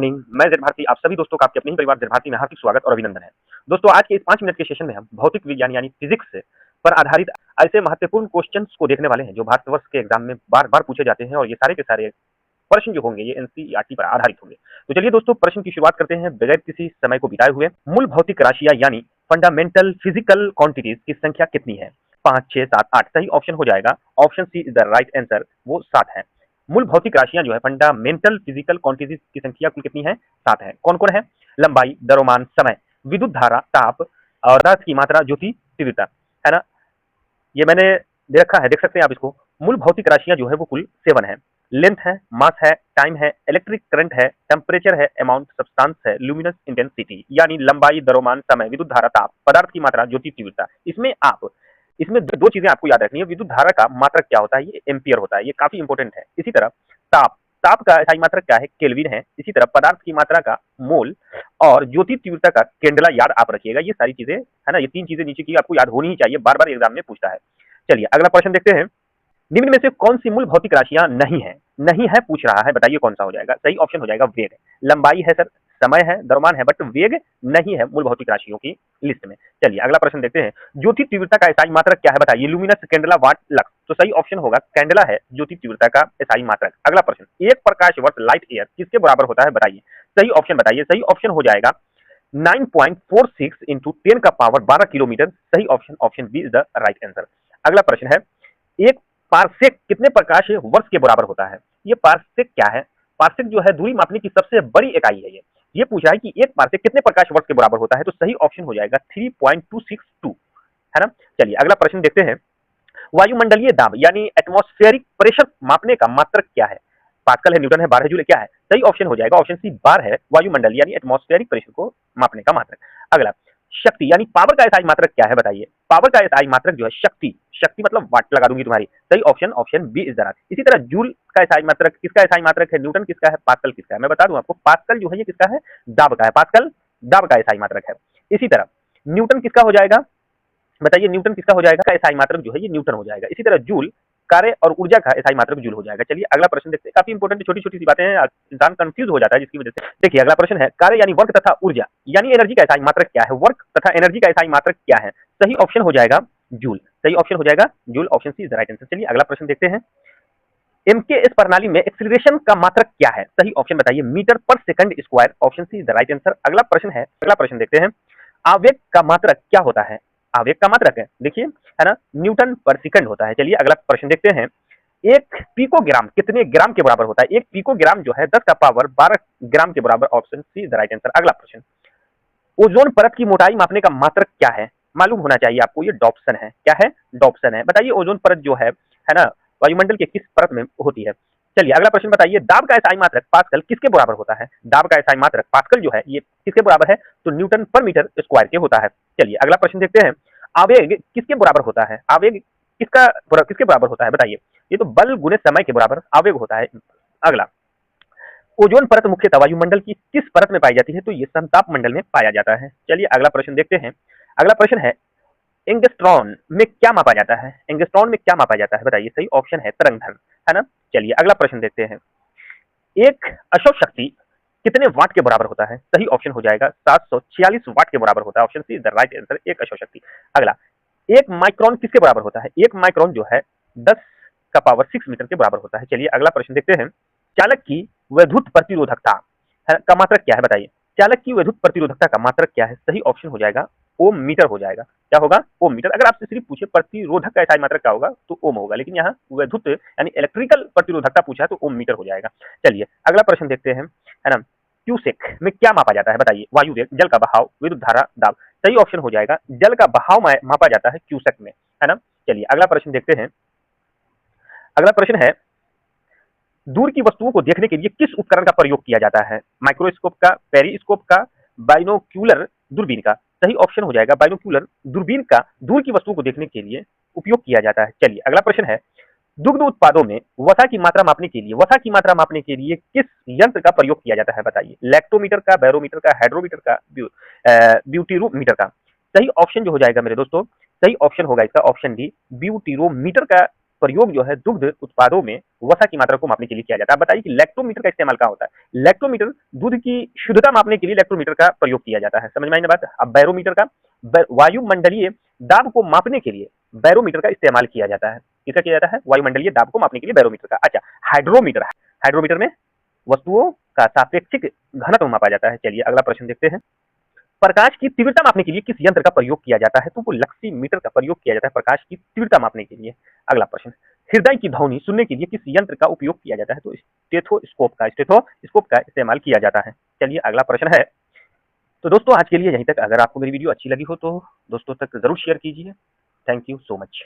Morning. मैं Z Bharti आप सभी दोस्तों का आपके अपने ही परिवार जेड भारती में हार्दिक स्वागत और अभिनंदन है। दोस्तों आज के इस 5 मिनट के सेशन में हम भौतिक विज्ञान यानी फिजिक्स पर आधारित ऐसे महत्वपूर्ण क्वेश्चंस को देखने वाले हैं जो भारतवर्ष के एग्जाम में बार-बार पूछे जाते हैं और ये सारे के सारे प्रश्न जो होंगे ये एनसीईआरटी पर आधारित होंगे। तो चलिए दोस्तों प्रश्न की शुरुआत करते हैं बगैर किसी समय को बिताए हुए। मूल भौतिक राशियां यानी फंडामेंटल फिजिकल क्वांटिटीज की संख्या कितनी है? 5, 6, 7, 8 सही ऑप्शन हो जाएगा। Option C is the right answer, वो 7 है। मूल भौतिक राशियां जो है फंडामेंटल फिजिकल क्वांटिटीज की संख्या कुल कितनी है? 7 है। कौन कौन है? लंबाई, द्रव्यमान, समय, विद्युत धारा, ताप और पदार्थ की मात्रा, ज्योति तीव्रता, है ना। ये मैंने दे रखा है, देख सकते हैं आप इसको। मूल भौतिक राशियां जो है वो कुल 7 है। लेंथ है, मास है, टाइम है, इलेक्ट्रिक करंट है, टेम्परेचर है, अमाउंट सब्सटेंस है, ल्यूमिनस इंटेंसिटी यानी लंबाई, द्रव्यमान, समय, विद्युत धारा, ताप, पदार्थ की मात्रा, ज्योति तीव्रता। इसमें दो चीजें आपको याद रखनी है। विद्युत धारा का मात्रक क्या होता है? ये एम्पियर होता है, ये काफी इंपॉर्टेंट है। इसी तरह ताप ताप का इकाई मात्रक क्या है? केल्विन है। इसी तरह पदार्थ की मात्रा का मोल और ज्योति तीव्रता का केंडला याद आप रखिएगा। ये सारी चीजें है ना, ये 3 चीजें नीचे की आपको याद होनी ही चाहिए, बार बार एग्जाम में पूछता है। चलिए अगला प्रश्न देखते हैं। निम्न में से कौन सी मूल भौतिक राशियां नहीं है? नहीं है पूछ रहा है, बताइए कौन सा हो जाएगा। सही ऑप्शन हो जाएगा वेग। लंबाई है सर, समय है, द्रव्यमान है, बट वेग नहीं है मूल भौतिक राशियों की लिस्ट में। चलिए अगला प्रश्न देखते हैं। ज्योति तीव्रता का एसआई मात्रक क्या है? बताइए। ल्यूमिनस, कैंडेला, वाट, लक्स। तो सही ऑप्शन होगा कैंडेला है ज्योति तीव्रता का एसआई मात्रक। अगला प्रश्न, एक प्रकाश वर्ष लाइट ईयर किसके बराबर होता है? बताइए। सही ऑप्शन बताइए। सही ऑप्शन हो जाएगा 9.46 इंटू 10 का पावर 12 किलोमीटर। सही option option B is the right answer. अगला प्रश्न है, एक पारसेक कितने प्रकाश वर्ष के बराबर होता है? ये पारसेक क्या है? पारसेक जो है दूरी मापने की सबसे बड़ी इकाई है। ये पूछा है कि एक पारसेक कितने प्रकाश वर्ष के बराबर होता है, तो सही ऑप्शन हो जाएगा 3.262, है ना। चलिए अगला प्रश्न देखते हैं। वायुमंडलीय दाब यानी एटमॉस्फेरिक प्रेशर मापने का मात्रक क्या है? पास्कल है, न्यूटन है, बार है, जूल है, क्या है? सही ऑप्शन हो जाएगा ऑप्शन सी बार है। वायुमंडल यानी एटमॉस्फेरिक प्रेशर को मापने का मात्रक। अगला, शक्ति यानी पावर का एसआई मात्रक क्या है? बताइए। पावर का एसआई मात्रक जो है शक्ति, शक्ति मतलब वाट लगा दूंगी तुम्हारी। सही option option B is the right. इसी तरह जूल का एसआई मात्रक किसका एसआई मात्रक है? न्यूटन किसका है? पास्कल किसका है? मैं बता दूं आपको, पास्कल जो है ये किसका है? दाब का है। पास्कल दाब का एसआई मात्रक है। इसी तरह न्यूटन किसका हो जाएगा? बताइए न्यूटन किसका हो जाएगा? का एसआई मात्रक जो है ये न्यूटन हो जाएगा। इसी तरह जूल कार्य और ऊर्जा का एसआई मात्रक जूल हो जाएगा। चलिए अगला प्रश्न देखते हैं। काफी इंपॉर्टेंट छोटी छोटी सी बातें हैं, इंसान कंफ्यूज हो जाता है जिसकी वजह से। देखिए अगला प्रश्न है, कार्य यानी वर्क तथा ऊर्जा यानी एनर्जी का एसआई मात्रक क्या है? वर्क तथा एनर्जी का एसआई मात्रक क्या है? सही ऑप्शन हो जाएगा जूल। सही ऑप्शन हो जाएगा joule, option C is the right answer. चलिए अगला प्रश्न देखते हैं। एमकेएस प्रणाली में एक्सीलरेशन का मात्रक क्या है? सही ऑप्शन बताइए। मीटर पर second square, option C is the right answer. अगला प्रश्न देखते हैं। आवेग का मात्रक क्या होता है? आवेग का मात्रक है, देखिए, है ना, न्यूटन पर सेकंड होता है। चलिए अगला प्रश्न देखते हैं। एक पिकोग्राम कितने ग्राम के बराबर होता है? एक पिकोग्राम जो है 10 का पावर 12 ग्राम के बराबर, option see the right answer. अगला प्रश्न, ओजोन परत की मोटाई मापने का मात्रक क्या है? मालूम होना चाहिए आपको, ये डॉप्सन है। क्या है? डॉप्सन है। बताइए ओजोन परत जो है ना, वायुमंडल के किस परत में होती है? चलिए अगला प्रश्न बताइए। दाब का एसआई मात्रक पास्कल किसके बराबर होता है? दाब का एसआई मात्रक पास्कल जो है ये किसके बराबर है? तो न्यूटन पर मीटर स्क्वायर के होता है। चलिए अगला प्रश्न देखते हैं। आवेग किसके बराबर होता है? आवेग किसके बराबर होता है? बताइए। ये तो बल गुने समय के बराबर आवेग होता है। अगला, ओजोन परत मुख्यतः वायुमंडल की किस परत में पाई जाती है? तो ये समताप मंडल में पाया जाता है। चलिए अगला प्रश्न देखते हैं। अगला प्रश्न है, एंगस्ट्रॉन में क्या मापा जाता है? एंगस्ट्रॉन में क्या मापा जाता है? बताइए। सही ऑप्शन है तरंग दैर्ध्य, है ना। चलिए अगला प्रश्न देखते हैं। एक अशोक शक्ति कितने वाट के बराबर होता है? सही ऑप्शन हो जाएगा 746 वाट के बराबर होता है। Option C is the right answer, एक अशोक शक्ति। अगला, एक माइक्रोन किसके बराबर होता है? एक माइक्रोन जो है 10 का पावर 6 मीटर के बराबर होता है। चलिए अगला प्रश्न देखते हैं। चालक की वैद्युत प्रतिरोधकता का मात्रक क्या है? बताइए। चालक की वैद्युत प्रतिरोधकता का मात्रक क्या है? सही ऑप्शन हो जाएगा ओम मीटर हो जाएगा। क्या होगा? ओम मीटर। अगर आपसे सिर्फ पूछे प्रतिरोधक का एसआई मात्रक क्या होगा तो ओम होगा, लेकिन यहाँ वैद्युत यानी इलेक्ट्रिकल प्रतिरोधकता पूछा है तो ओम मीटर हो जाएगा। चलिए अगला प्रश्न देखते हैं, है ना। क्यूसेक में क्या मापा जाता है? बताइए। वायु वेग, जल का बहाव, विद्युत धारा, दाब। सही ऑप्शन हो जाएगा जल का बहाव मापा जाता है क्यूसेक में, है ना। चलिए अगला प्रश्न देखते हैं। अगला प्रश्न है, दूर की वस्तुओं को देखने के लिए किस उपकरण का प्रयोग किया जाता है? माइक्रोस्कोप का, पेरिस्कोप का, बाइनोक्यूलर दूरबीन का। सही ऑप्शन हो जाएगा बाइनोक्यूलर दूरबीन का दूर की वस्तुओं को देखने के लिए उपयोग किया जाता है। चलिए अगला प्रश्न है, दुग्ध उत्पादों में वसा की मात्रा मापने के लिए किस यंत्र का प्रयोग किया जाता है? बताइए। लैक्टोमीटर का, बैरोमीटर का, हाइड्रोमीटर का, ब्यूटीरोमीटर का। सही ऑप्शन जो हो जाएगा मेरे दोस्तों, सही ऑप्शन होगा इसका ऑप्शन डी, ब्यूटीरोमीटर का प्रयोग जो है दुग्ध उत्पादों में वसा की मात्रा को मापने के लिए किया जाता है। आप बताइए कि लैक्टोमीटर का इस्तेमाल कहाँ होता है? लैक्टोमीटर दूध की शुद्धता मापने के लिए लैक्टोमीटर का प्रयोग किया जाता है। समझ में आई ना बात? अब बैरोमीटर का वायुमंडलीय दाब को मापने के लिए बैरोमीटर का इस्तेमाल किया जाता है। किसका किया जाता है? वायुमंडलीय दाब को मापने के लिए बैरोमीटर का। अच्छा, हाइड्रोमीटर, हाइड्रोमीटर में वस्तुओं का सापेक्षिक घनत्व मापा जाता है। चलिए अगला प्रश्न देखते हैं। प्रकाश की तीव्रता मापने के लिए किस यंत्र का प्रयोग किया जाता है? तो वो लक्सीमीटर का प्रयोग किया जाता है प्रकाश की तीव्रता मापने के लिए। अगला प्रश्न, हृदय की ध्वनि सुनने के लिए किस यंत्र का उपयोग किया जाता है? तो स्टेथोस्कोप का इस्तेमाल किया जाता है। चलिए अगला प्रश्न है। तो दोस्तों आज के लिए यहीं तक। अगर आपको मेरी वीडियो अच्छी लगी हो तो दोस्तों तक जरूर शेयर कीजिए। Thank you so much.